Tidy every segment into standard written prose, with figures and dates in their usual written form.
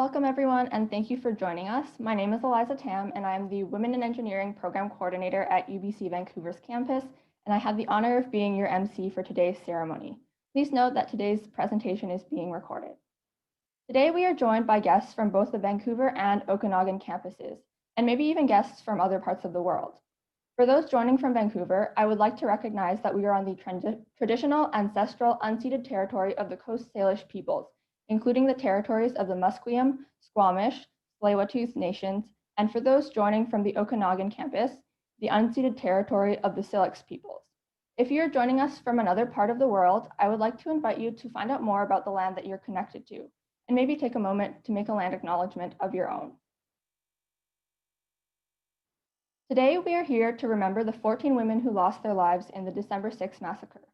Welcome everyone, and thank you for joining us. My name is Eliza Tam, and I am the Women in Engineering Program Coordinator at UBC Vancouver's campus, and I have the honor of being your MC for today's ceremony. Please note that today's presentation is being recorded. Today we are joined by guests from both the Vancouver and Okanagan campuses, and maybe even guests from other parts of the world. For those joining from Vancouver, I would like to recognize that we are on the traditional, ancestral, unceded territory of the Coast Salish peoples, including the territories of the Musqueam, Squamish, Tsleil-Waututh nations, and for those joining from the Okanagan campus, the unceded territory of the Syilx peoples. If you're joining us from another part of the world, I would like to invite you to find out more about the land that you're connected to, and maybe take a moment to make a land acknowledgement of your own. Today, we are here to remember the 14 women who lost their lives in the December 6th massacre.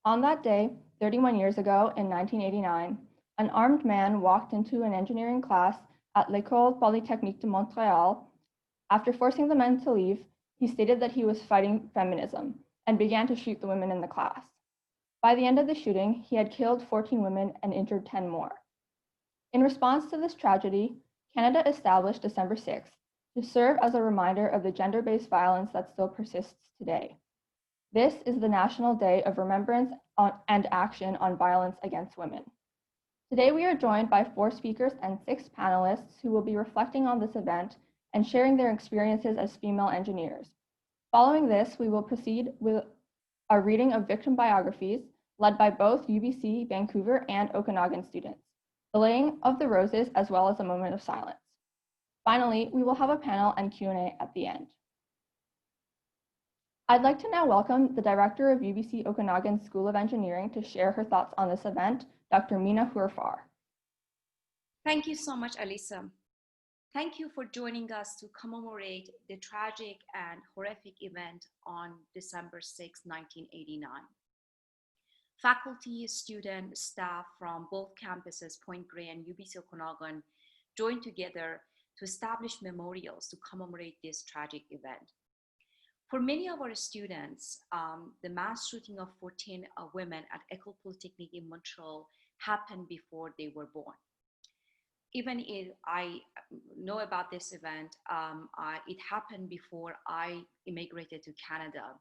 On that day, 31 years ago in 1989, an armed man walked into an engineering class at L'École Polytechnique de Montréal. After forcing the men to leave, he stated that he was fighting feminism and began to shoot the women in the class. By the end of the shooting, he had killed 14 women and injured 10 more. In response to this tragedy, Canada established December 6th to serve as a reminder of the gender-based violence that still persists today. This is the National Day of Remembrance and Action on Violence Against Women. Today, we are joined by 4 speakers and 6 panelists who will be reflecting on this event and sharing their experiences as female engineers. Following this, we will proceed with a reading of victim biographies led by both UBC, Vancouver, and Okanagan students, the laying of the roses, as well as a moment of silence. Finally, we will have a panel and Q&A at the end. I'd like to now welcome the director of UBC Okanagan School of Engineering to share her thoughts on this event, Dr. Meena Hurfar. Thank you so much, Alisa. Thank you for joining us to commemorate the tragic and horrific event on December 6, 1989. Faculty, students, staff from both campuses, Point Grey and UBC Okanagan, joined together to establish memorials to commemorate this tragic event. For many of our students, the mass shooting of 14 women at École Polytechnique in Montreal happened before they were born. Even if I know about this event, it happened before I immigrated to Canada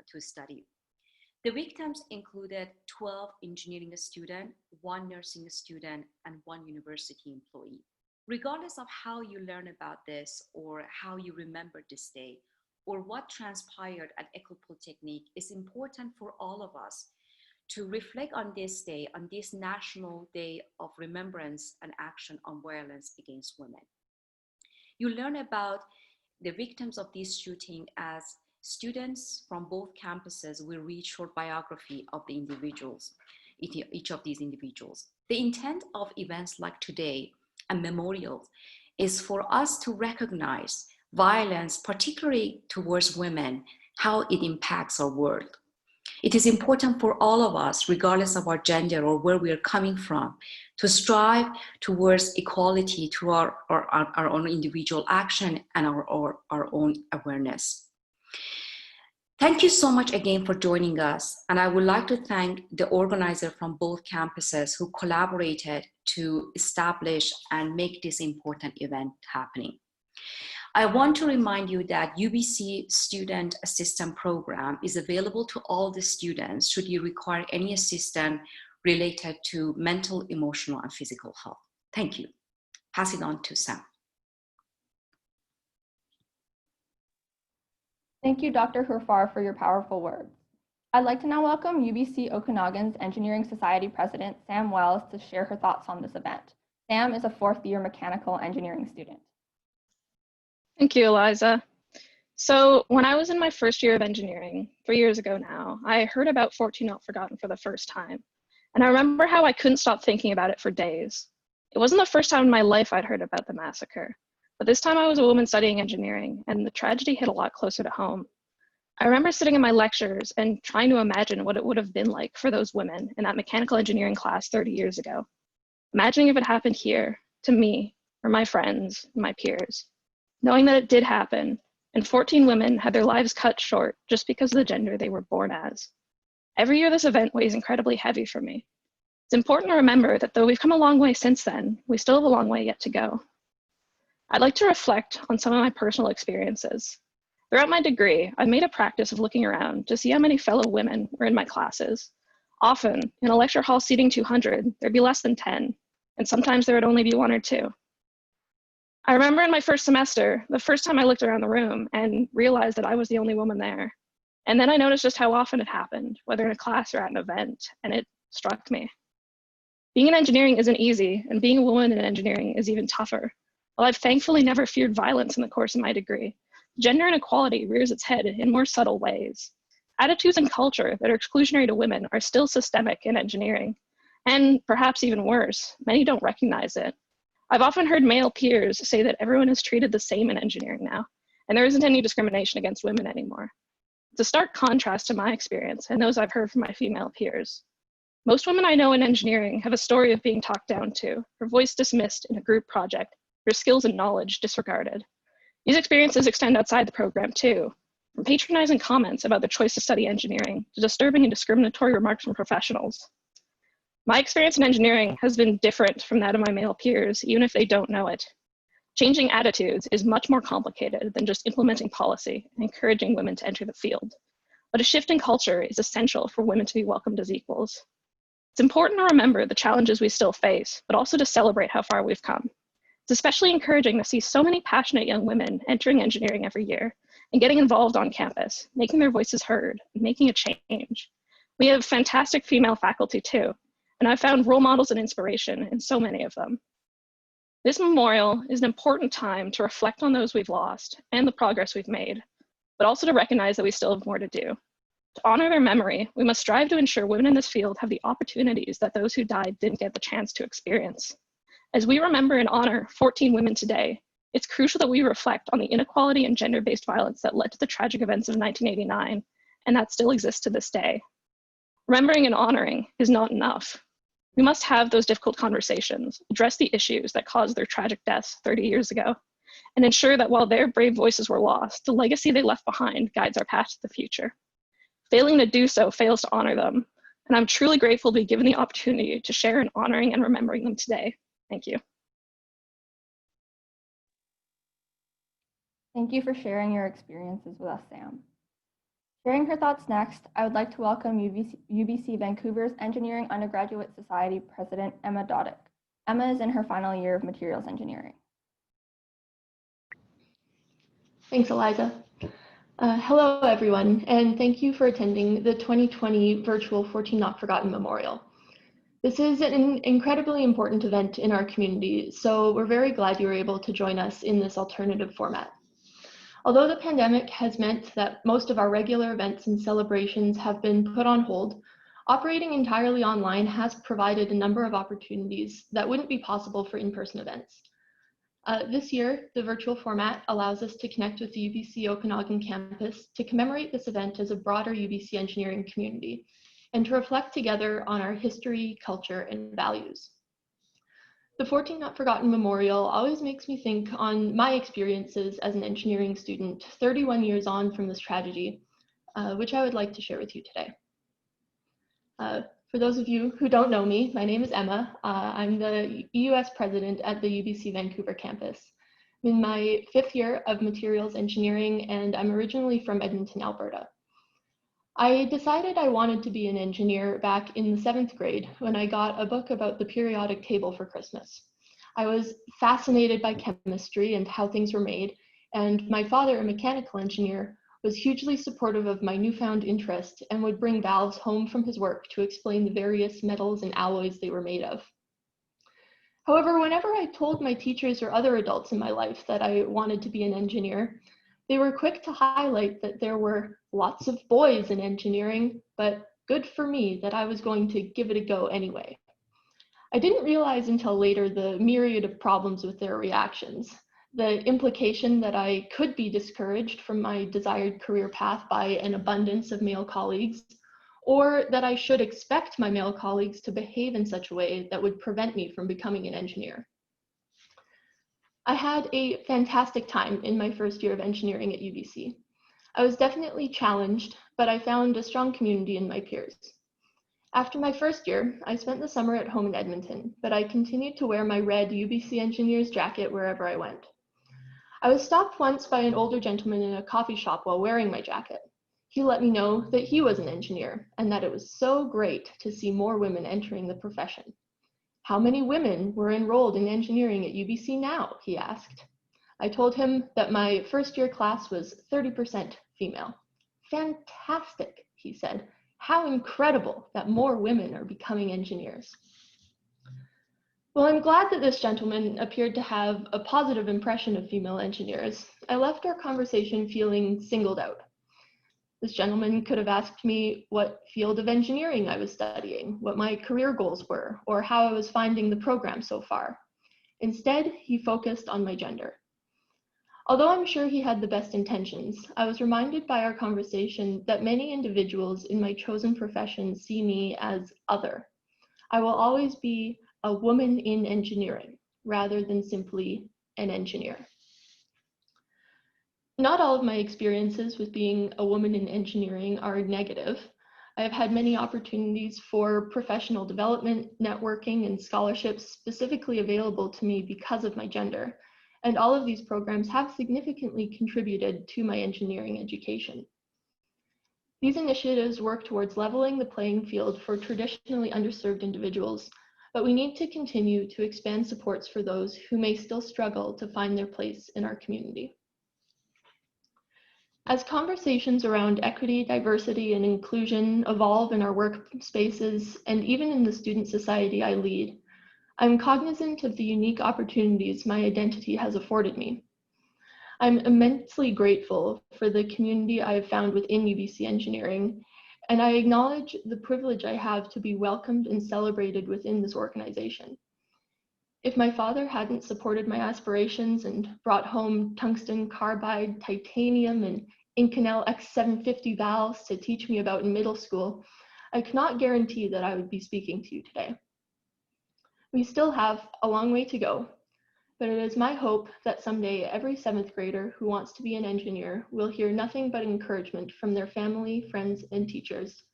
to study. The victims included 12 engineering students, 1 nursing student, and 1 university employee. Regardless of how you learn about this or how you remember this day or what transpired at École Polytechnique, it's important for all of us to reflect on this day, on this National Day of Remembrance and Action on Violence Against Women. You learn about the victims of this shooting as students from both campuses will read short biography of the individuals, each of these individuals. The intent of events like today and memorials is for us to recognize violence, particularly towards women, how it impacts our world. It is important for all of us, regardless of our gender or where we are coming from, to strive towards equality through our own individual action and our own awareness. Thank you so much again for joining us. And I would like to thank the organizer from both campuses who collaborated to establish and make this important event happening. I want to remind you that UBC Student Assistance Program is available to all the students should you require any assistance related to mental, emotional, and physical health. Thank you. Pass it on to Sam. Thank you, Dr. Hurfar, for your powerful words. I'd like to now welcome UBC Okanagan's Engineering Society President, Sam Wells, to share her thoughts on this event. Sam is a 4th-year mechanical engineering student. Thank you, Eliza. So when I was in my 1st year of engineering, 3 years ago now, I heard about 14 Not Forgotten for the first time. And I remember how I couldn't stop thinking about it for days. It wasn't the first time in my life I'd heard about the massacre, but this time I was a woman studying engineering, and the tragedy hit a lot closer to home. I remember sitting in my lectures and trying to imagine what it would have been like for those women in that mechanical engineering class 30 years ago. Imagining if it happened here, to me, or my friends, my peers. Knowing that it did happen, and 14 women had their lives cut short just because of the gender they were born as. Every year this event weighs incredibly heavy for me. It's important to remember that though we've come a long way since then, we still have a long way yet to go. I'd like to reflect on some of my personal experiences. Throughout my degree, I've made a practice of looking around to see how many fellow women were in my classes. Often, in a lecture hall seating 200, there'd be less than 10, and sometimes there would only be 1 or 2. I remember in my first semester, the first time I looked around the room and realized that I was the only woman there. And then I noticed just how often it happened, whether in a class or at an event, and it struck me. Being in engineering isn't easy, and being a woman in engineering is even tougher. While I've thankfully never feared violence in the course of my degree, gender inequality rears its head in more subtle ways. Attitudes and culture that are exclusionary to women are still systemic in engineering, and perhaps even worse, many don't recognize it. I've often heard male peers say that everyone is treated the same in engineering now, and there isn't any discrimination against women anymore. It's a stark contrast to my experience and those I've heard from my female peers. Most women I know in engineering have a story of being talked down to, her voice dismissed in a group project, her skills and knowledge disregarded. These experiences extend outside the program too, from patronizing comments about the choice to study engineering to disturbing and discriminatory remarks from professionals. My experience in engineering has been different from that of my male peers, even if they don't know it. Changing attitudes is much more complicated than just implementing policy and encouraging women to enter the field. But a shift in culture is essential for women to be welcomed as equals. It's important to remember the challenges we still face, but also to celebrate how far we've come. It's especially encouraging to see so many passionate young women entering engineering every year and getting involved on campus, making their voices heard, and making a change. We have fantastic female faculty too, and I've found role models and inspiration in so many of them. This memorial is an important time to reflect on those we've lost and the progress we've made, but also to recognize that we still have more to do. To honor their memory, we must strive to ensure women in this field have the opportunities that those who died didn't get the chance to experience. As we remember and honor 14 women today, it's crucial that we reflect on the inequality and gender-based violence that led to the tragic events of 1989, and that still exists to this day. Remembering and honoring is not enough. We must have those difficult conversations, address the issues that caused their tragic deaths 30 years ago, and ensure that while their brave voices were lost, the legacy they left behind guides our path to the future. Failing to do so fails to honor them, and I'm truly grateful to be given the opportunity to share in honoring and remembering them today. Thank you. Thank you for sharing your experiences with us, Sam. Sharing her thoughts next, I would like to welcome UBC Vancouver's Engineering Undergraduate Society President, Emma Dottick. Emma is in her final year of materials engineering. Thanks, Eliza. Hello, everyone, and thank you for attending the 2020 virtual 14 Not Forgotten Memorial. This is an incredibly important event in our community, so we're very glad you were able to join us in this alternative format. Although the pandemic has meant that most of our regular events and celebrations have been put on hold, operating entirely online has provided a number of opportunities that wouldn't be possible for in-person events. This year, the virtual format allows us to connect with the UBC Okanagan campus to commemorate this event as a broader UBC engineering community and to reflect together on our history, culture, and values. The 14 Not Forgotten Memorial always makes me think on my experiences as an engineering student 31 years on from this tragedy, which I would like to share with you today. For those of you who don't know me, my name is Emma. I'm the EUS president at the UBC Vancouver campus. I'm in my 5th year of materials engineering, and I'm originally from Edmonton, Alberta. I decided I wanted to be an engineer back in the 7th grade when I got a book about the periodic table for Christmas. I was fascinated by chemistry and how things were made, and my father, a mechanical engineer, was hugely supportive of my newfound interest and would bring valves home from his work to explain the various metals and alloys they were made of. However, whenever I told my teachers or other adults in my life that I wanted to be an engineer, they were quick to highlight that there were lots of boys in engineering, but good for me that I was going to give it a go anyway. I didn't realize until later the myriad of problems with their reactions. The implication that I could be discouraged from my desired career path by an abundance of male colleagues, or that I should expect my male colleagues to behave in such a way that would prevent me from becoming an engineer. I had a fantastic time in my first year of engineering at UBC. I was definitely challenged, but I found a strong community in my peers. After my first year, I spent the summer at home in Edmonton, but I continued to wear my red UBC engineer's jacket wherever I went. I was stopped once by an older gentleman in a coffee shop while wearing my jacket. He let me know that he was an engineer and that it was so great to see more women entering the profession. How many women were enrolled in engineering at UBC now, he asked. I told him that my first year class was 30% female. Fantastic, he said. How incredible that more women are becoming engineers. Well, I'm glad that this gentleman appeared to have a positive impression of female engineers. I left our conversation feeling singled out. This gentleman could have asked me what field of engineering I was studying, what my career goals were, or how I was finding the program so far. Instead, he focused on my gender. Although I'm sure he had the best intentions, I was reminded by our conversation that many individuals in my chosen profession see me as other. I will always be a woman in engineering rather than simply an engineer. Not all of my experiences with being a woman in engineering are negative. I have had many opportunities for professional development, networking, and scholarships specifically available to me because of my gender. And all of these programs have significantly contributed to my engineering education. These initiatives work towards leveling the playing field for traditionally underserved individuals, but we need to continue to expand supports for those who may still struggle to find their place in our community. As conversations around equity, diversity, and inclusion evolve in our workspaces and even in the student society I lead, I'm cognizant of the unique opportunities my identity has afforded me. I'm immensely grateful for the community I have found within UBC Engineering, and I acknowledge the privilege I have to be welcomed and celebrated within this organization. If my father hadn't supported my aspirations and brought home tungsten carbide, titanium, and Inconel X750 valves to teach me about in middle school, I cannot guarantee that I would be speaking to you today. We still have a long way to go, but it is my hope that someday every 7th grader who wants to be an engineer will hear nothing but encouragement from their family, friends, and teachers.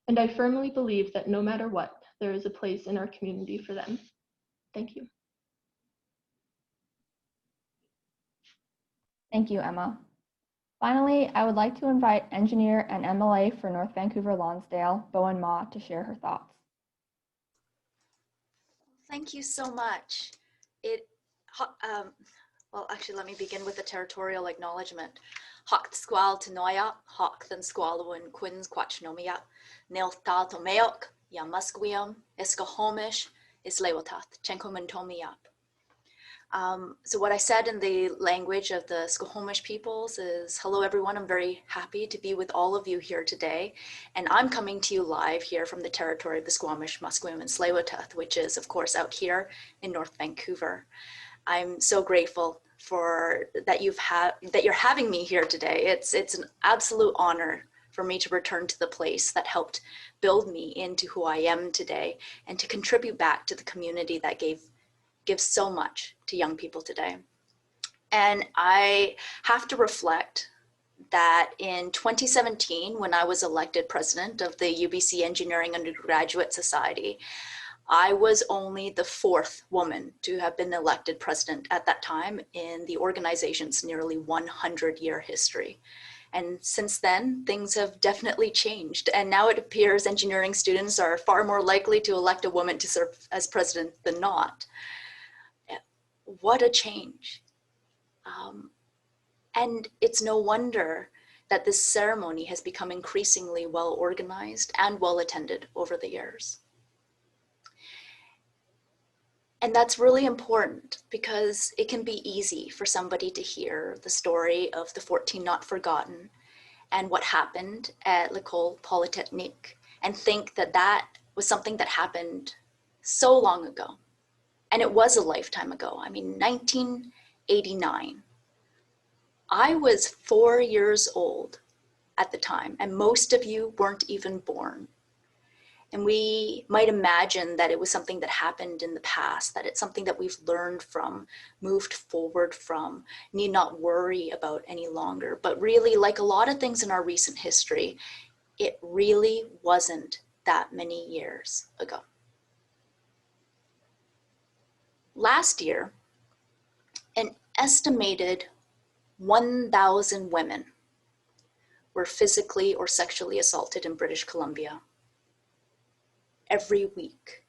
And I firmly believe that no matter what, there is a place in our community for them. Thank you. Thank you, Emma. Finally, I would like to invite engineer and MLA for North Vancouver Lonsdale, Bowen Ma, to share her thoughts. Thank you so much. Well, actually, let me begin with the Territorial Acknowledgement. Hoc squal tenoia, hoc than squalwin quins quachnomia, nil taltomeok, yamusquium, iskahomish, islewotath, chenkomentomiap. So what I said in the language of the Squamish peoples is, hello everyone, I'm very happy to be with all of you here today. And I'm coming to you live here from the territory of the Squamish, Musqueam, and Tsleil-Waututh, which is of course out here in North Vancouver. I'm so grateful for that you're having me here today. It's an absolute honor for me to return to the place that helped build me into who I am today and to contribute back to the community that gives so much to young people today. And I have to reflect that in 2017, when I was elected president of the UBC Engineering Undergraduate Society, I was only the 4th woman to have been elected president at that time in the organization's nearly 100-year history. And since then, things have definitely changed. And now it appears engineering students are far more likely to elect a woman to serve as president than not. What a change. And it's no wonder that this ceremony has become increasingly well organized and well attended over the years. And that's really important because it can be easy for somebody to hear the story of the 14 Not Forgotten and what happened at École Polytechnique and think that that was something that happened so long ago. And it was a lifetime ago. I mean, 1989. I was 4 years old at the time, and most of you weren't even born. And we might imagine that it was something that happened in the past, that it's something that we've learned from, moved forward from, need not worry about any longer. But really, like a lot of things in our recent history, it really wasn't that many years ago. Last year, an estimated 1,000 women were physically or sexually assaulted in British Columbia every week.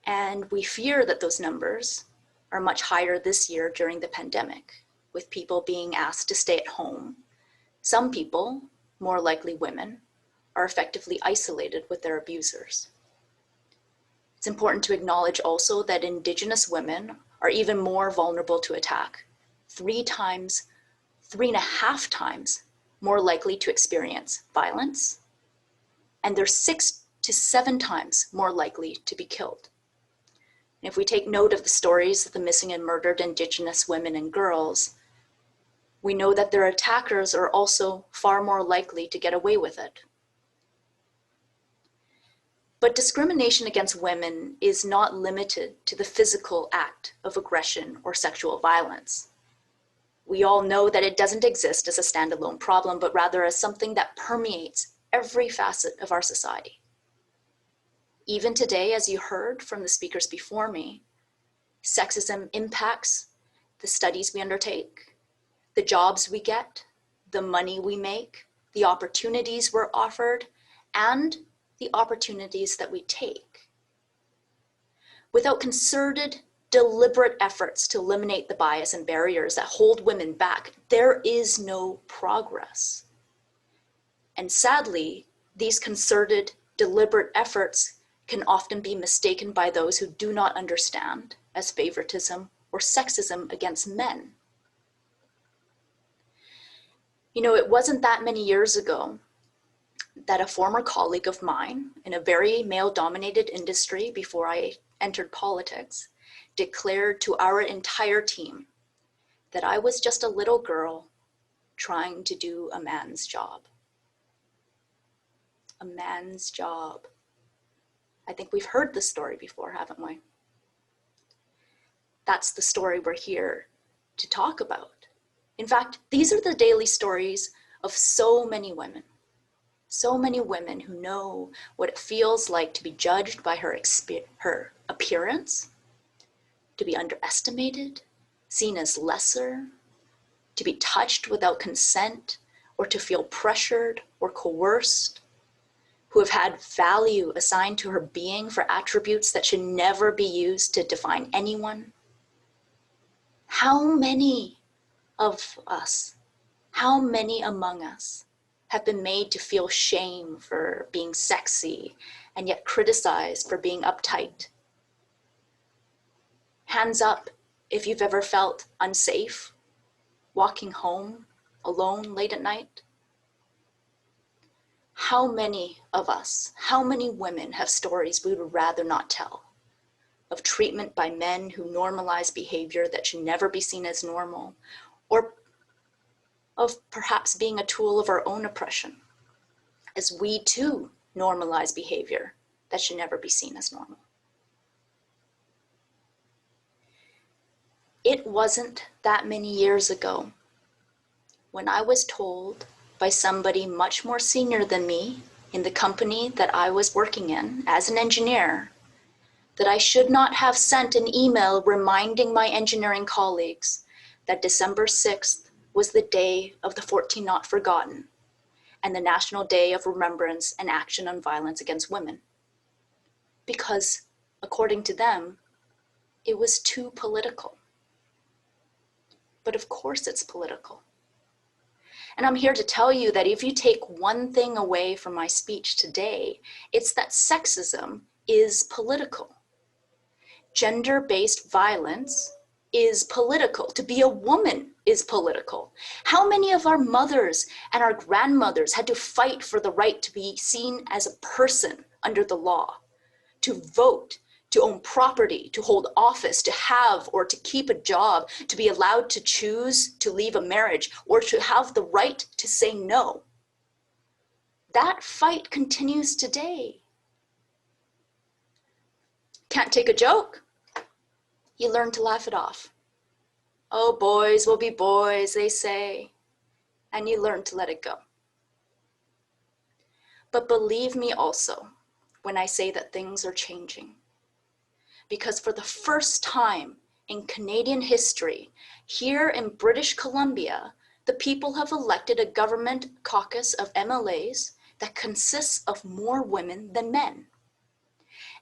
And we fear that those numbers are much higher this year during the pandemic, with people being asked to stay at home. Some people, more likely women, are effectively isolated with their abusers. It's important to acknowledge also that Indigenous women are even more vulnerable to attack, 3.5 times more likely to experience violence, and they're 6 to 7 times more likely to be killed. And if we take note of the stories of the missing and murdered Indigenous women and girls, we know that their attackers are also far more likely to get away with it. But discrimination against women is not limited to the physical act of aggression or sexual violence. We all know that it doesn't exist as a standalone problem, but rather as something that permeates every facet of our society. Even today, as you heard from the speakers before me, sexism impacts the studies we undertake, the jobs we get, the money we make, the opportunities we're offered, and the opportunities that we take. Without concerted, deliberate efforts to eliminate the bias and barriers that hold women back, there is no progress. And sadly, these concerted, deliberate efforts can often be mistaken by those who do not understand as favoritism or sexism against men. You know, it wasn't that many years ago that a former colleague of mine in a very male-dominated industry before I entered politics declared to our entire team that I was just a little girl trying to do a man's job. A man's job. I think we've heard this story before, haven't we? That's the story we're here to talk about. In fact, these are the daily stories of so many women who know what it feels like to be judged by her appearance, to be underestimated, seen as lesser, to be touched without consent, or to feel pressured or coerced, who have had value assigned to her being for attributes that should never be used to define anyone. How many of us, how many among us have been made to feel shame for being sexy and yet criticized for being uptight? Hands up if you've ever felt unsafe walking home alone late at night. How many of us, how many women have stories we would rather not tell of treatment by men who normalize behavior that should never be seen as normal, or of perhaps being a tool of our own oppression, as we too normalize behavior that should never be seen as normal? It wasn't that many years ago when I was told by somebody much more senior than me in the company that I was working in as an engineer that I should not have sent an email reminding my engineering colleagues that December 6th was the day of the 14 Not Forgotten and the National Day of Remembrance and Action on Violence Against Women. Because, according to them, it was too political. But of course it's political. And I'm here to tell you that if you take one thing away from my speech today, it's that sexism is political. Gender-based violence is political. To be a woman is political. How many of our mothers and our grandmothers had to fight for the right to be seen as a person under the law, to vote, to own property, to hold office, to have or to keep a job, to be allowed to choose to leave a marriage, or to have the right to say no? That fight continues today. Can't take a joke? You learn to laugh it off. Oh, boys will be boys, they say, and you learn to let it go. But believe me also when I say that things are changing. Because for the first time in Canadian history, here in British Columbia, the people have elected a government caucus of MLAs that consists of more women than men.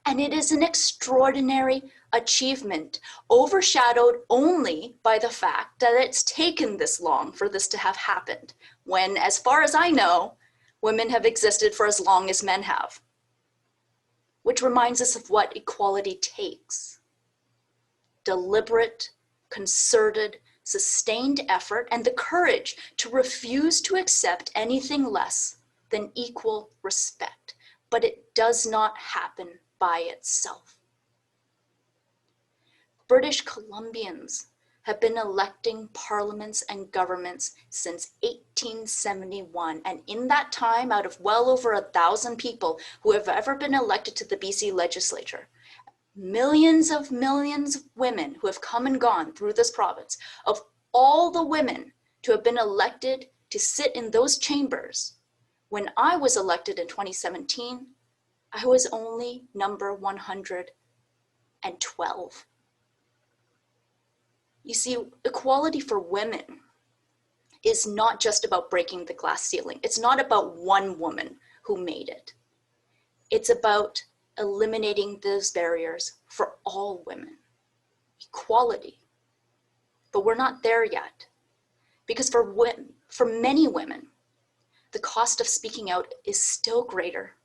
And it is an extraordinary achievement, overshadowed only by the fact that it's taken this long for this to have happened, when, as far as I know, women have existed for as long as men have. Which reminds us of what equality takes. Deliberate, concerted, sustained effort, and the courage to refuse to accept anything less than equal respect. But it does not happen by itself. British Columbians have been electing parliaments and governments since 1871. And in that time, out of well over 1,000 people who have ever been elected to the BC legislature, millions of women who have come and gone through this province, of all the women to have been elected to sit in those chambers, when I was elected in 2017, I was only number 112. You see, equality for women is not just about breaking the glass ceiling. It's not about one woman who made it. It's about eliminating those barriers for all women. Equality. But we're not there yet. Because for many women, the cost of speaking out is still greater.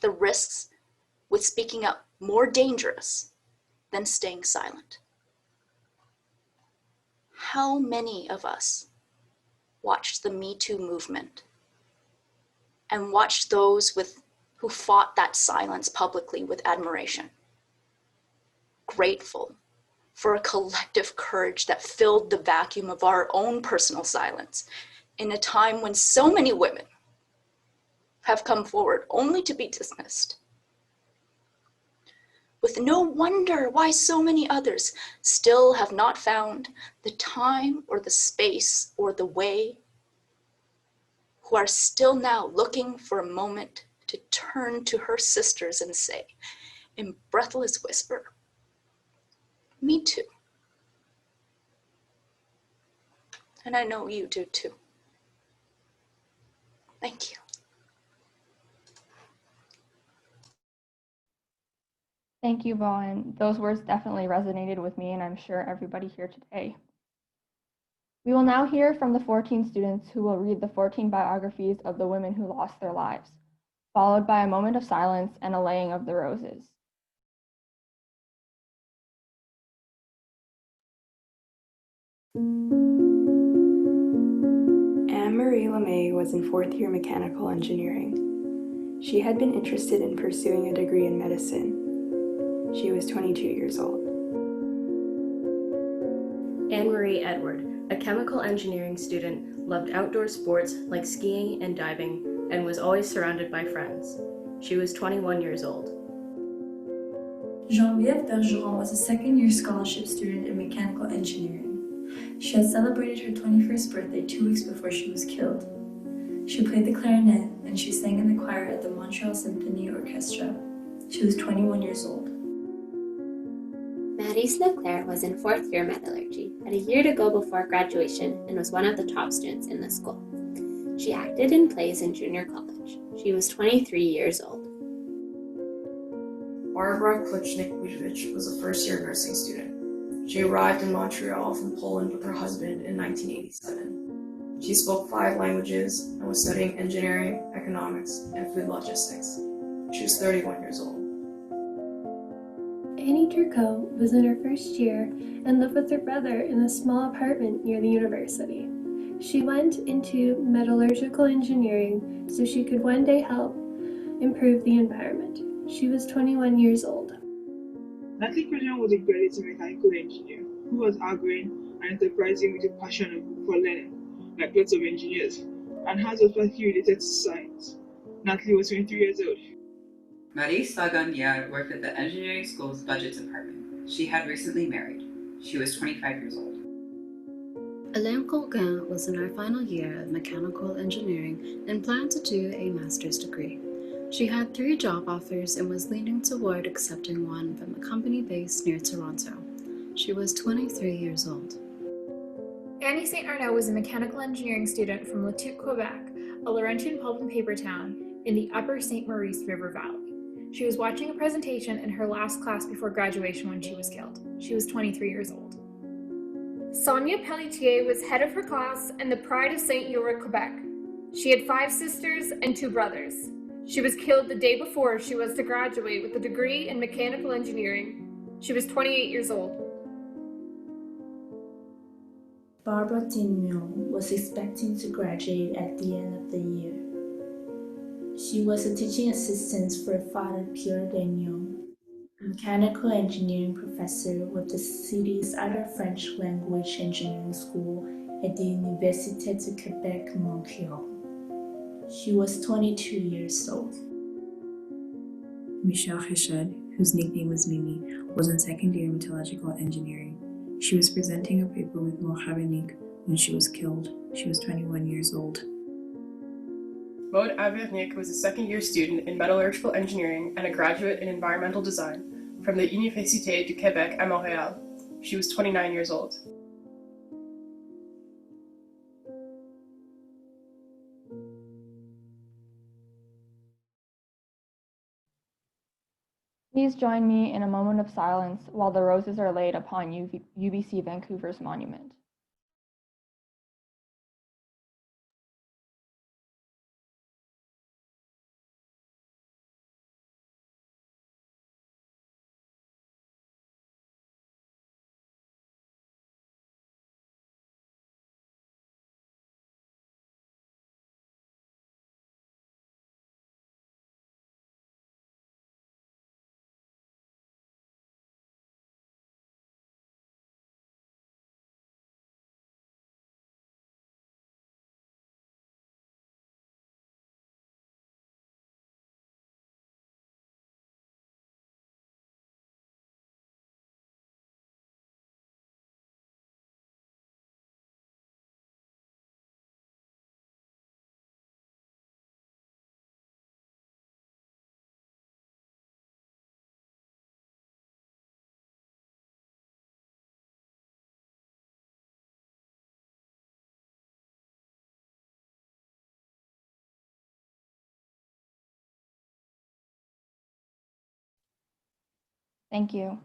The risks with speaking up more dangerous than staying silent. How many of us watched the Me Too movement and watched those who fought that silence publicly with admiration? Grateful for a collective courage that filled the vacuum of our own personal silence in a time when so many women have come forward only to be dismissed. With no wonder why so many others still have not found the time or the space or the way, who are still now looking for a moment to turn to her sisters and say, in breathless whisper, me too. And I know you do too. Thank you. Thank you, Vaughn. Those words definitely resonated with me, and I'm sure everybody here today. We will now hear from the 14 students who will read the 14 biographies of the women who lost their lives, followed by a moment of silence and a laying of the roses. Anne-Marie LeMay was in fourth year mechanical engineering. She had been interested in pursuing a degree in medicine. She was 22 years old. Anne-Marie Edward, a chemical engineering student, loved outdoor sports like skiing and diving and was always surrounded by friends. She was 21 years old. Geneviève Bergeron was a second-year scholarship student in mechanical engineering. She had celebrated her 21st birthday 2 weeks before she was killed. She played the clarinet and she sang in the choir at the Montreal Symphony Orchestra. She was 21 years old. Madison Leclair was in fourth year metallurgy, had a year to go before graduation, and was one of the top students in the school. She acted in plays in junior college. She was 23 years old. Barbara Klitschkovic was a first-year nursing student. She arrived in Montreal from Poland with her husband in 1987. She spoke 5 languages and was studying engineering, economics, and food logistics. She was 31 years old. Annie Turcot was in her first year and lived with her brother in a small apartment near the university. She went into metallurgical engineering so she could one day help improve the environment. She was 21 years old. Natalie Christian was a graduate mechanical engineer who was outgoing and enterprising with a passion for learning, like lots of engineers, and has a specialty related to science. Natalie was 23 years old. Marie Sagan-Yar worked at the engineering school's budget department. She had recently married. She was 25 years old. Alain Colgan was in her final year of mechanical engineering and planned to do a master's degree. She had 3 job offers and was leaning toward accepting one from a company based near Toronto. She was 23 years old. Annie St. Arnaud was a mechanical engineering student from Dottick, Quebec, a Laurentian pulp and paper town in the upper St. Maurice River Valley. She was watching a presentation in her last class before graduation when she was killed. She was 23 years old. Sonia Pelletier was head of her class and the pride of St. Yorick, Quebec. She had 5 sisters and 2 brothers. She was killed the day before she was to graduate with a degree in mechanical engineering. She was 28 years old. Barbara Tignon was expecting to graduate at the end of the year. She was a teaching assistant for Father Pierre Dagnon, a mechanical engineering professor with the city's other French language engineering school at the Université de Québec, Montreal. She was 22 years old. Michelle Heshed, whose nickname was Mimi, was in second year metallurgical engineering. She was presenting a paper with Mohavenik when she was killed. She was 21 years old. Maud Avernick was a second-year student in metallurgical engineering and a graduate in environmental design from the Université du Québec à Montréal. She was 29 years old. Please join me in a moment of silence while the roses are laid upon UBC Vancouver's monument. Thank you.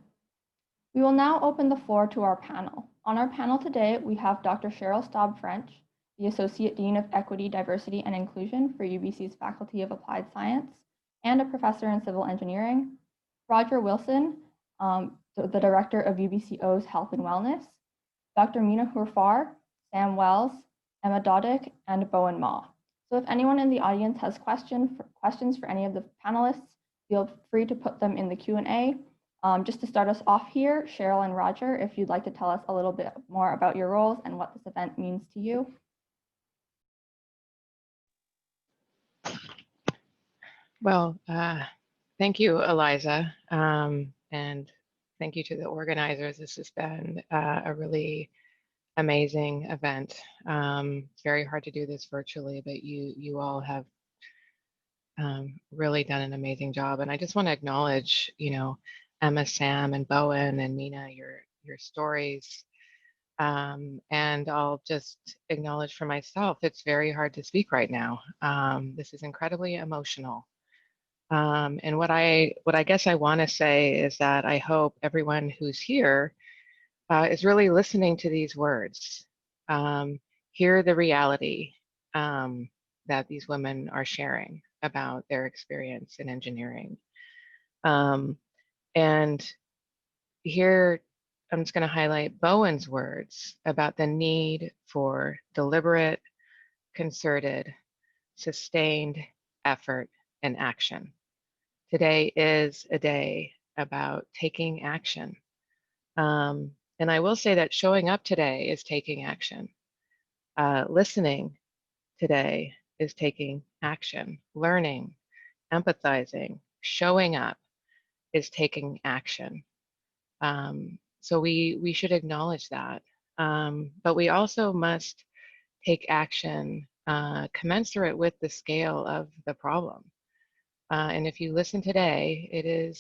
We will now open the floor to our panel. On our panel today, we have Dr. Cheryl Staub-French, the Associate Dean of Equity, Diversity, and Inclusion for UBC's Faculty of Applied Science and a professor in civil engineering, Roger Wilson, the Director of UBCO's Health and Wellness, Dr. Mina Hurfar, Sam Wells, Emma Dottick, and Bowen Ma. So if anyone in the audience has questions for any of the panelists, feel free to put them in the Q&A. Just to start us off here, Cheryl and Roger, if you'd like to tell us a little bit more about your roles and what this event means to you. Well, thank you, Eliza, and thank you to the organizers. This has been a really amazing event. It's very hard to do this virtually, but you all have really done an amazing job. And I just want to acknowledge, Emma, Sam, and Bowen, and Mina, your stories. And I'll just acknowledge for myself, it's very hard to speak right now. This is incredibly emotional. And what I guess I want to say is that I hope everyone who's here is really listening to these words, hear the reality that these women are sharing about their experience in engineering. And here, I'm just going to highlight Bowen's words about the need for deliberate, concerted, sustained effort and action. Today is a day about taking action. And I will say that showing up today is taking action. Listening today is taking action. Learning, empathizing, showing up is taking action. So we should acknowledge that. but we also must take action commensurate with the scale of the problem. And if you listen today,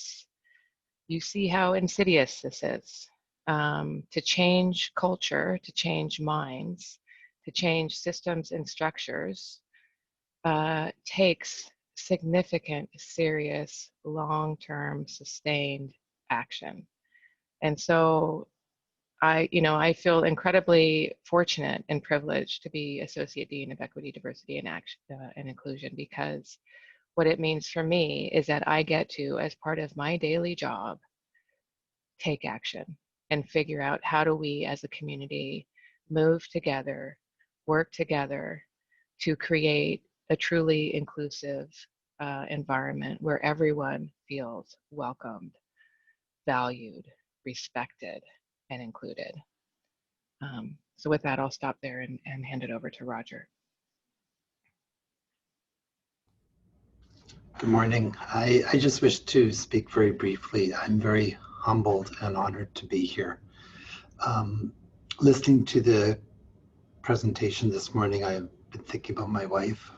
you see how insidious this is. To change culture, to change minds, to change systems and structures takes significant, serious, long-term, sustained action. And so I feel incredibly fortunate and privileged to be Associate Dean of Equity, Diversity, and Inclusion, because what it means for me is that I get to, as part of my daily job, take action and figure out how do we as a community move together, work together to create a truly inclusive environment where everyone feels welcomed, valued, respected, and included. So with that, I'll stop there and hand it over to Roger. Good morning. I just wish to speak very briefly. I'm very humbled and honored to be here. Listening to the presentation this morning, I've been thinking about my wife,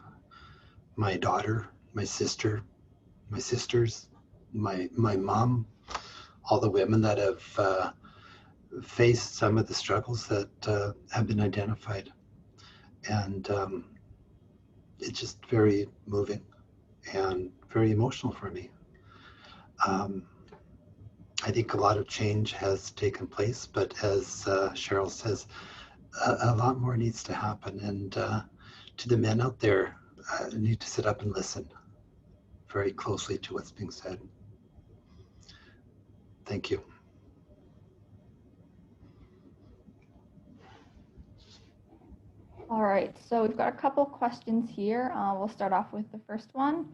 my daughter, my sister, my sisters, my mom, all the women that have faced some of the struggles that have been identified. And it's just very moving and very emotional for me. I think a lot of change has taken place, but as Cheryl says, a lot more needs to happen. And to the men out there, need to sit up and listen very closely to what's being said. Thank you. All right, so we've got a couple questions here. We'll start off with the first one.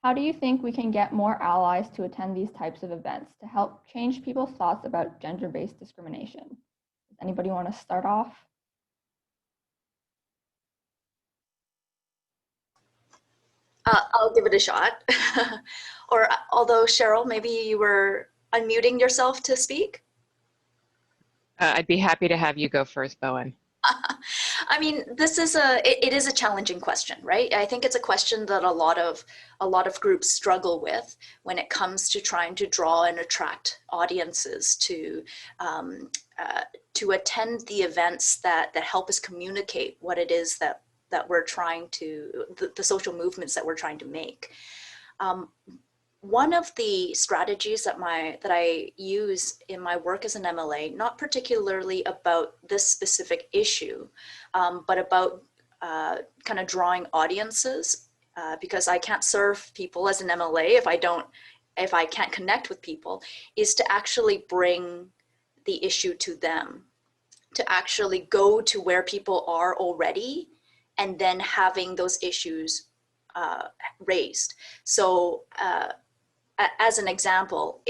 How do you think we can get more allies to attend these types of events to help change people's thoughts about gender-based discrimination? Does anybody want to start off? I'll give it a shot. Or although Cheryl, maybe you were unmuting yourself to speak? I'd be happy to have you go first, Bowen. I mean, it is a challenging question, right? I think it's a question that a lot of groups struggle with when it comes to trying to draw and attract audiences to attend the events that help us communicate what it is that we're trying to, the social movements that we're trying to make. One of the strategies that I use in my work as an MLA, not particularly about this specific issue, but about kind of drawing audiences, because I can't serve people as an MLA if I can't connect with people, is to actually bring the issue to them, to actually go to where people are already, and then having those issues raised. So as an example,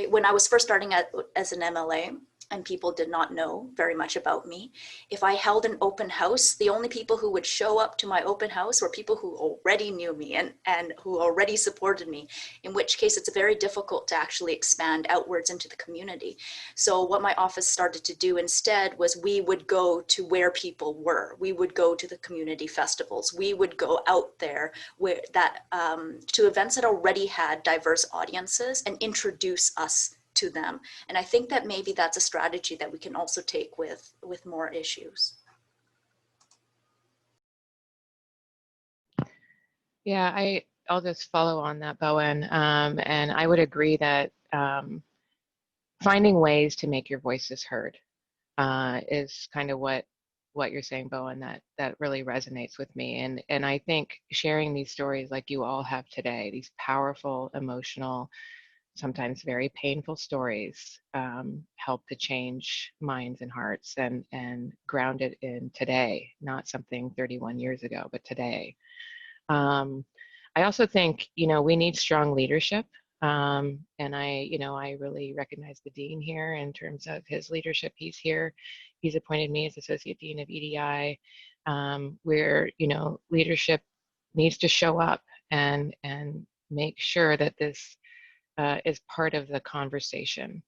when I was first starting as an MLA and people did not know very much about me, if I held an open house, the only people who would show up to my open house were people who already knew me and who already supported me, in which case it's very difficult to actually expand outwards into the community. So what my office started to do instead was we would go to where people were. We would go to the community festivals. We would go out there to events that already had diverse audiences and introduce us to them. And I think that maybe that's a strategy that we can also take with more issues. Yeah, I'll just follow on that, Bowen. And I would agree that finding ways to make your voices heard is kind of what you're saying, Bowen, that really resonates with me. And I think sharing these stories like you all have today, these powerful, emotional, sometimes very painful stories, help to change minds and hearts and ground it in today, not something 31 years ago, but today. I also think, we need strong leadership. And I really recognize the dean here in terms of his leadership. He's here. He's appointed me as Associate Dean of EDI, where, leadership needs to show up and make sure that this is part of the conversation.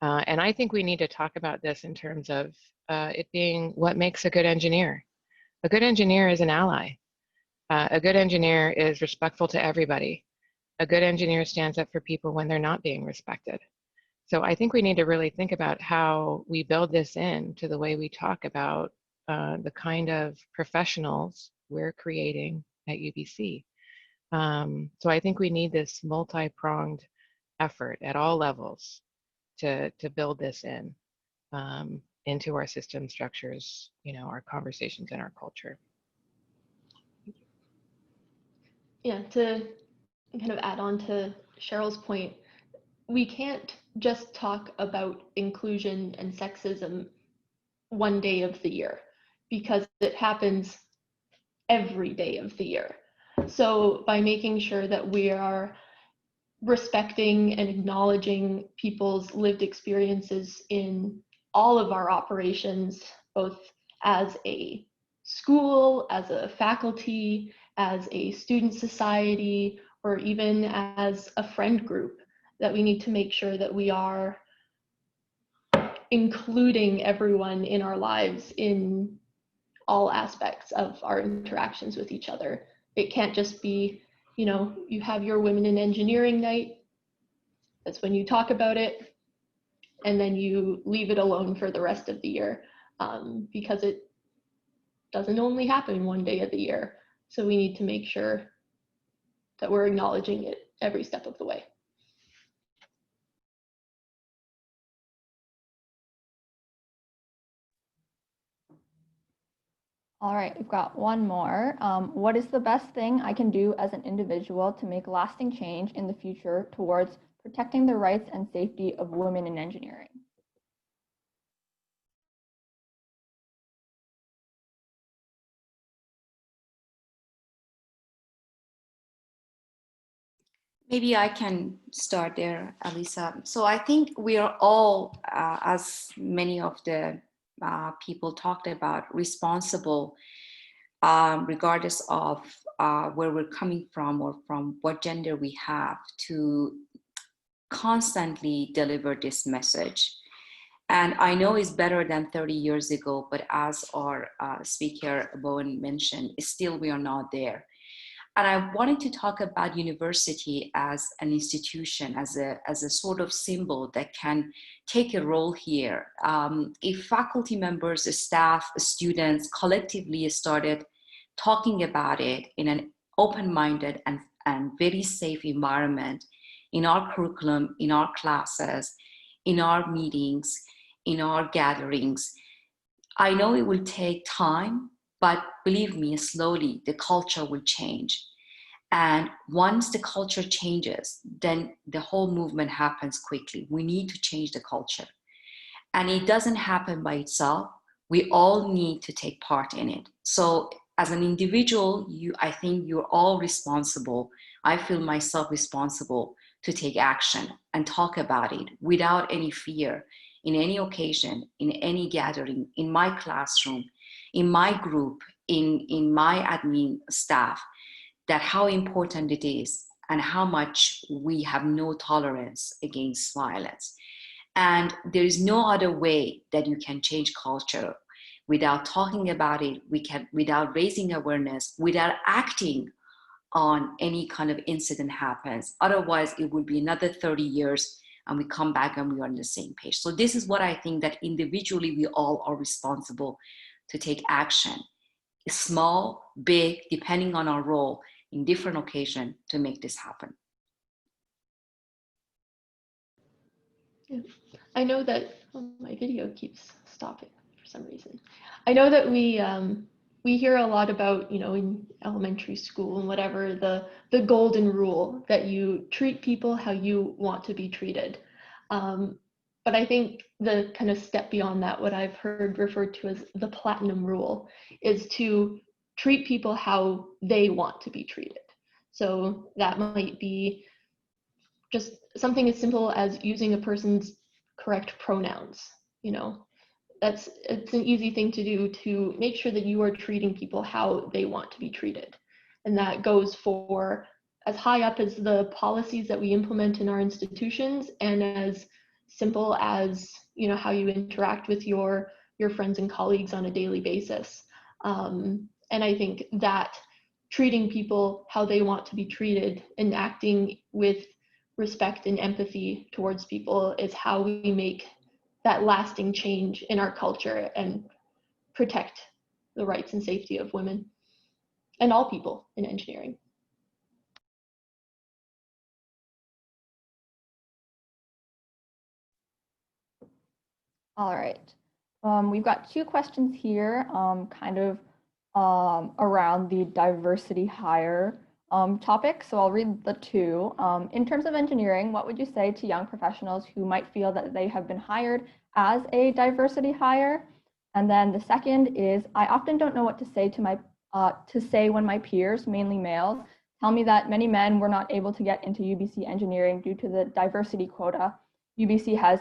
And I think we need to talk about this in terms of it being what makes a good engineer. A good engineer is an ally. A good engineer is respectful to everybody. A good engineer stands up for people when they're not being respected. So I think we need to really think about how we build this in to the way we talk about the kind of professionals we're creating at UBC. So I think we need this multi-pronged effort at all levels to build this in into our system structures, our conversations and our culture. Yeah, to kind of add on to Cheryl's point, we can't just talk about inclusion and sexism one day of the year, because it happens every day of the year. So by making sure that we are respecting and acknowledging people's lived experiences in all of our operations, both as a school, as a faculty, as a student society, or even as a friend group, that we need to make sure that we are including everyone in our lives in all aspects of our interactions with each other. It can't just be, you have your Women in Engineering night, that's when you talk about it, and then you leave it alone for the rest of the year, because it doesn't only happen one day of the year. So we need to make sure that we're acknowledging it every step of the way. All right, we've got one more. What is the best thing I can do as an individual to make lasting change in the future towards protecting the rights and safety of women in engineering? Maybe I can start there, Alisa. So I think we are all, as many of the people talked about, responsible, regardless of where we're coming from or from what gender we have, to constantly deliver this message. And I know it's better than 30 years ago, but as our speaker Bowen mentioned, still we are not there. And I wanted to talk about university as an institution, as a sort of symbol that can take a role here. If faculty members, staff, students collectively started talking about it in an open-minded and very safe environment, in our curriculum, in our classes, in our meetings, in our gatherings, I know it will take time, but believe me, slowly the culture will change. And once the culture changes, then the whole movement happens quickly. We need to change the culture. And it doesn't happen by itself. We all need to take part in it. So as an individual, I think you're all responsible. I feel myself responsible to take action and talk about it without any fear, in any occasion, in any gathering, in my classroom, in my group, in my admin staff, that how important it is and how much we have no tolerance against violence. And there is no other way that you can change culture without talking about it, without raising awareness, without acting on any kind of incident happens. Otherwise, it would be another 30 years and we come back and we are on the same page. So this is what I think, that individually we all are responsible to take action, small, big, depending on our role in different occasions, to make this happen. Yeah. I know that my video keeps stopping for some reason. I know that we hear a lot about, in elementary school and whatever, the golden rule, that you treat people how you want to be treated. But I think the kind of step beyond that, what I've heard referred to as the platinum rule, is to treat people how they want to be treated. So that might be just something as simple as using a person's correct pronouns. It's an easy thing to do, to make sure that you are treating people how they want to be treated. And that goes for as high up as the policies that we implement in our institutions, and as simple as, you know, how you interact with your friends and colleagues on a daily basis. And I think that treating people how they want to be treated and acting with respect and empathy towards people is how we make that lasting change in our culture and protect the rights and safety of women and all people in engineering. All right. We've got two questions here, around the diversity hire topic. So I'll read the two. In terms of engineering, what would you say to young professionals who might feel that they have been hired as a diversity hire? And then the second is, I often don't know what to say when my peers, mainly males, tell me that many men were not able to get into UBC engineering due to the diversity quota UBC has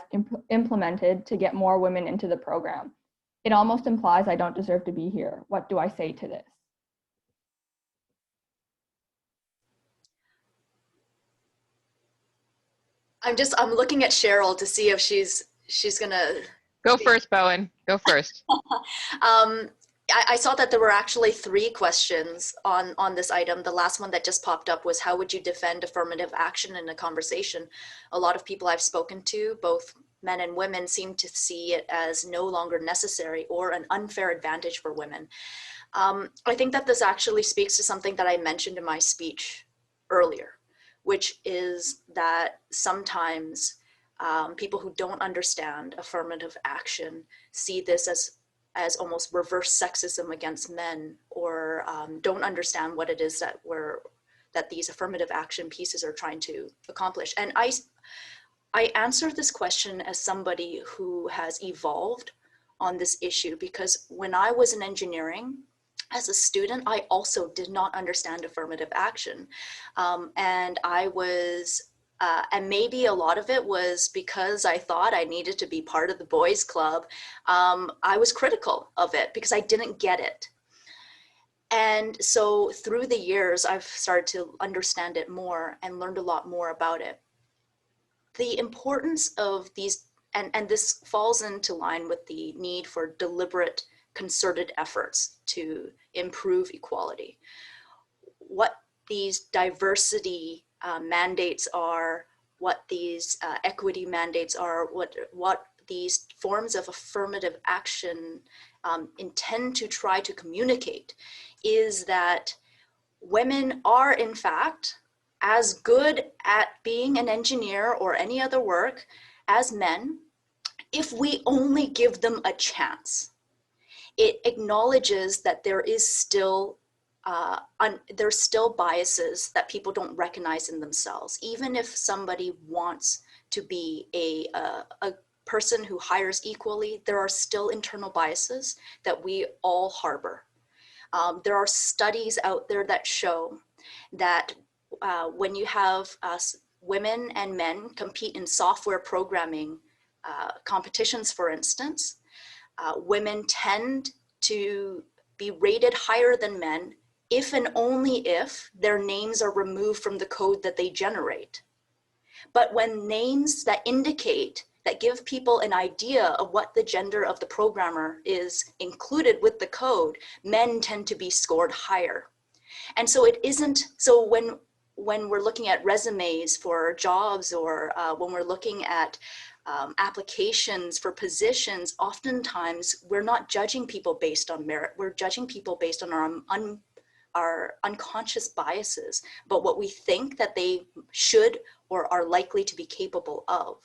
implemented to get more women into the program. It almost implies I don't deserve to be here. What do I say to this? I'm looking at Cheryl to see if she's gonna go first, Bowen. Go first. I saw that there were actually 3 questions on this item. The last one that just popped up was, how would you defend affirmative action in a conversation? A lot of people I've spoken to, both men and women, seem to see it as no longer necessary or an unfair advantage for women. I think that this actually speaks to something that I mentioned in my speech earlier, which is that sometimes people who don't understand affirmative action see this as almost reverse sexism against men, or don't understand what it is that these affirmative action pieces are trying to accomplish. And I answer this question as somebody who has evolved on this issue, because when I was in engineering, as a student, I also did not understand affirmative action. And I was, and maybe a lot of it was because I thought I needed to be part of the boys' club. I was critical of it because I didn't get it. And so through the years, I've started to understand it more and learned a lot more about it. The importance of these, and this falls into line with the need for deliberate, concerted efforts to improve equality. What these diversity mandates are, what these equity mandates are, what these forms of affirmative action intend to try to communicate is that women are, in fact, as good at being an engineer or any other work as men if we only give them a chance. It acknowledges that there is still there's still biases that people don't recognize in themselves. Even if somebody wants to be a person who hires equally, there are still internal biases that we all harbor. There are studies out there that show that when you have women and men compete in software programming competitions, for instance, women tend to be rated higher than men if and only if their names are removed from the code that they generate. But when names that indicate, that give people an idea of what the gender of the programmer is included with the code, men tend to be scored higher. And so it isn't, so when we're looking at resumes for jobs, or when we're looking at applications for positions, oftentimes we're not judging people based on merit. We're judging people based on our unconscious biases, but what we think that they should or are likely to be capable of.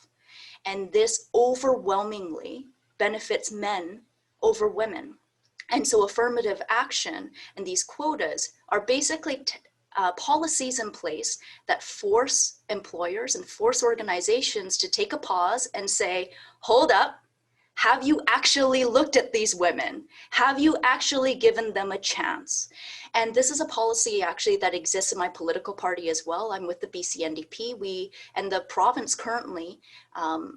And this overwhelmingly benefits men over women. And so affirmative action and these quotas are basically policies in place that force employers and force organizations to take a pause and say, hold up, have you actually looked at these women? Have you actually given them a chance? And this is a policy actually that exists in my political party as well. I'm with the BC NDP. We and the province currently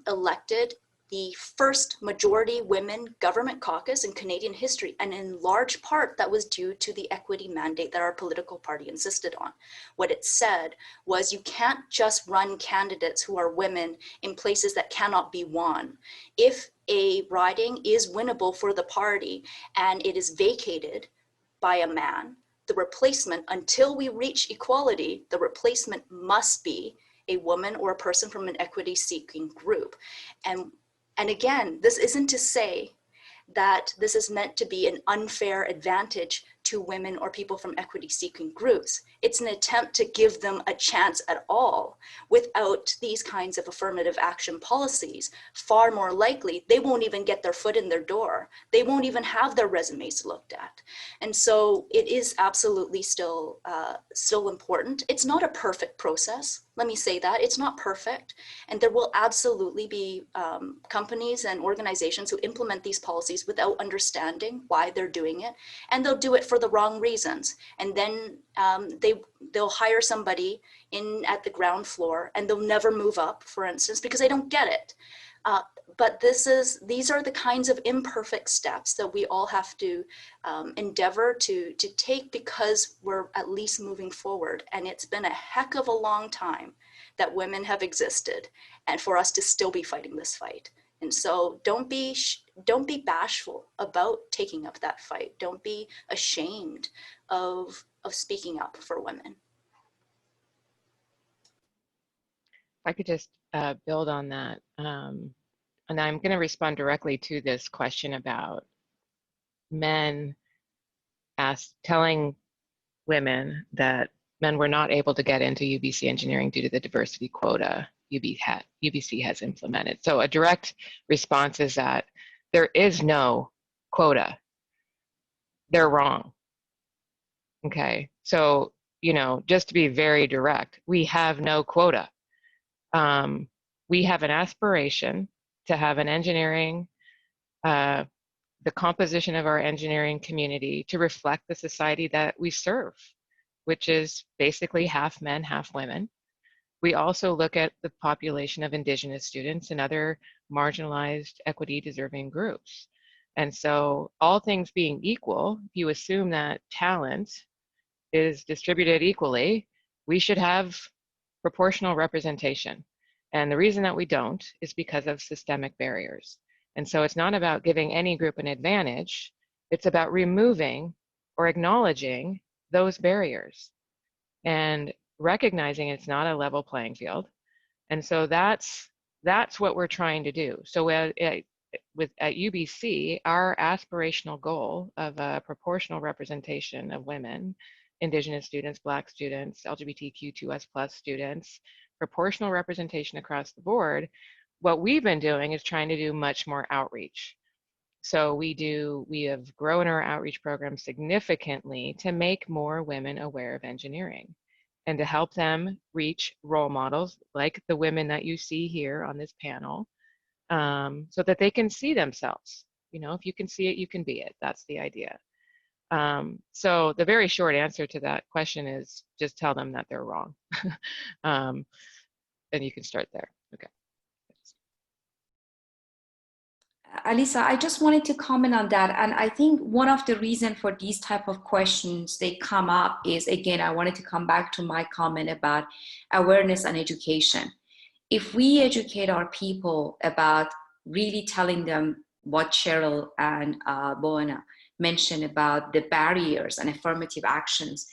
elected the first majority women government caucus in Canadian history. And in large part, that was due to the equity mandate that our political party insisted on. What it said was you can't just run candidates who are women in places that cannot be won. If a riding is winnable for the party and it is vacated by a man, the replacement, until we reach equality, the replacement must be a woman or a person from an equity-seeking group. And again, this isn't to say that this is meant to be an unfair advantage to women or people from equity-seeking groups. It's an attempt to give them a chance at all. Without these kinds of affirmative action policies, far more likely, they won't even get their foot in their door. They won't even have their resumes looked at. And so it is absolutely still important. It's not a perfect process. Let me say that. It's not perfect. And there will absolutely be companies and organizations who implement these policies without understanding why they're doing it. And they'll do it for the wrong reasons. And then they'll hire somebody in at the ground floor and they'll never move up, for instance, because they don't get it. But these are the kinds of imperfect steps that we all have to endeavor to take, because we're at least moving forward. And it's been a heck of a long time that women have existed, and for us to still be fighting this fight. And so don't be bashful about taking up that fight. Don't be ashamed of speaking up for women. If I could just build on that. And I'm going to respond directly to this question about men telling women that men were not able to get into UBC engineering due to the diversity quota UBC has implemented. So a direct response is that there is no quota. They're wrong. Okay, so, just to be very direct, we have no quota. We have an aspiration to have an engineering, the composition of our engineering community to reflect the society that we serve, which is basically half men, half women. We also look at the population of Indigenous students and other marginalized, equity-deserving groups. And so, all things being equal, if you assume that talent is distributed equally, we should have proportional representation. And the reason that we don't is because of systemic barriers. And so it's not about giving any group an advantage, it's about removing or acknowledging those barriers and recognizing it's not a level playing field. And so that's what we're trying to do. So at UBC, our aspirational goal of a proportional representation of women, Indigenous students, Black students, LGBTQ2S+ students, proportional representation across the board, what we've been doing is trying to do much more outreach. So we have grown our outreach program significantly to make more women aware of engineering and to help them reach role models like the women that you see here on this panel, so that they can see themselves. If you can see it, you can be it. That's the idea. So the very short answer to that question is just tell them that they're wrong. And you can start there. Okay. Alisa, I just wanted to comment on that. And I think one of the reasons for these type of questions they come up is, again, I wanted to come back to my comment about awareness and education. If we educate our people about really telling them what Cheryl and Boana mentioned about the barriers and affirmative actions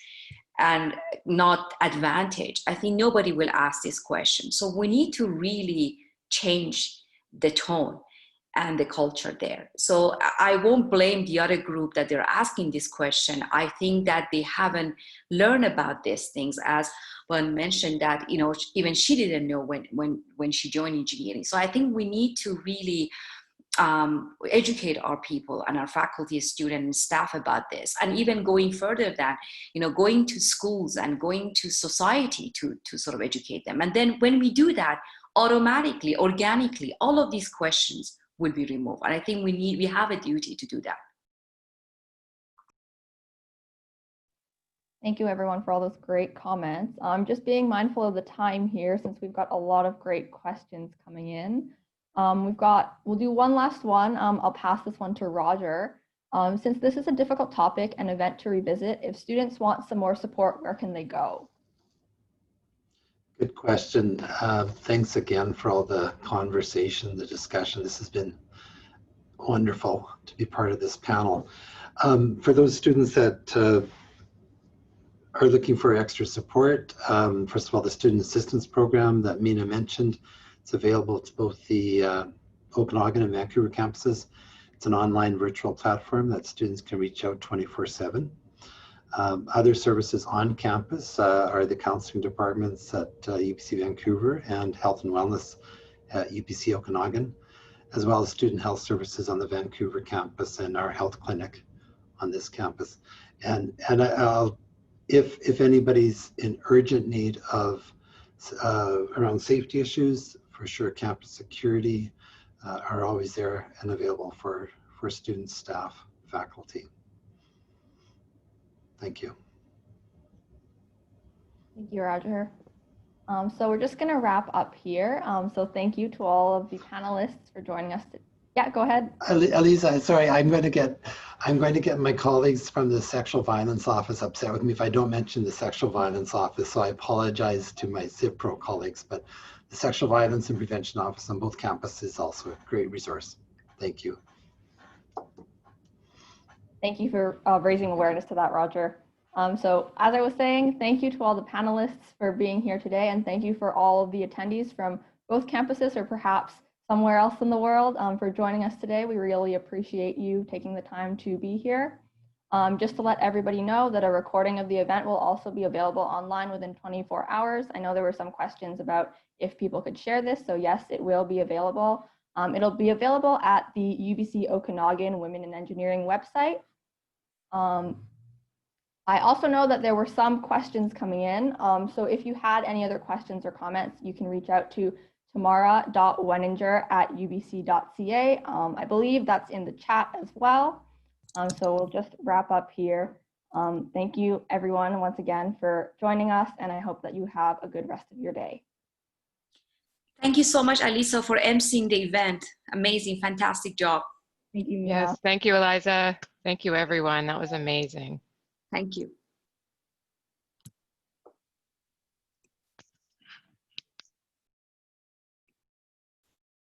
and not advantage, I think nobody will ask this question. So we need to really change the tone and the culture there. So I won't blame the other group that they're asking this question. I think that they haven't learned about these things, as one mentioned that, even she didn't know when she joined engineering. So I think we need to really educate our people and our faculty, students, and staff about this. And even going further than, going to schools and going to society to sort of educate them. And then when we do that, automatically, organically, all of these questions will be removed. And I think we have a duty to do that. Thank you everyone for all those great comments. Just being mindful of the time here, since we've got a lot of great questions coming in. We'll do one last one. I'll pass this one to Roger. Since this is a difficult topic and event to revisit, if students want some more support, where can they go? Good question. Thanks again for all the conversation, the discussion. This has been wonderful to be part of this panel. For those students that are looking for extra support, first of all, the Student Assistance Program that Mina mentioned, it's available to both the Okanagan and Vancouver campuses. It's an online virtual platform that students can reach out 24/7. Other services on campus are the counseling departments at UBC Vancouver and health and wellness at UBC Okanagan, as well as student health services on the Vancouver campus and our health clinic on this campus. And if anybody's in urgent need of around safety issues, for sure campus security are always there and available for students, staff, faculty. Thank you. Thank you, Roger. So we're just going to wrap up here. So thank you to all of the panelists for joining us. Yeah, go ahead. Elisa, sorry, I'm going to get my colleagues from the Sexual Violence Office upset with me if I don't mention the Sexual Violence Office. So I apologize to my CIPRO colleagues, but the Sexual Violence and Prevention Office on both campuses is also a great resource. Thank you. Thank you for raising awareness to that, Roger. So as I was saying, thank you to all the panelists for being here today, and thank you for all of the attendees from both campuses or perhaps somewhere else in the world for joining us today. We really appreciate you taking the time to be here. Just to let everybody know that a recording of the event will also be available online within 24 hours. I know there were some questions about if people could share this, so yes, it will be available. It'll be available at the UBC Okanagan Women in Engineering website. I also know that there were some questions coming in, so if you had any other questions or comments, you can reach out to tamara.weninger@ubc.ca. I believe that's in the chat as well. So we'll just wrap up here. Thank you everyone once again for joining us, and I hope that you have a good rest of your day. Thank you so much, Alisa, for emceeing the event. Amazing, fantastic job. Thank you, Mina. Yes, thank you, Eliza. Thank you, everyone. That was amazing. Thank you.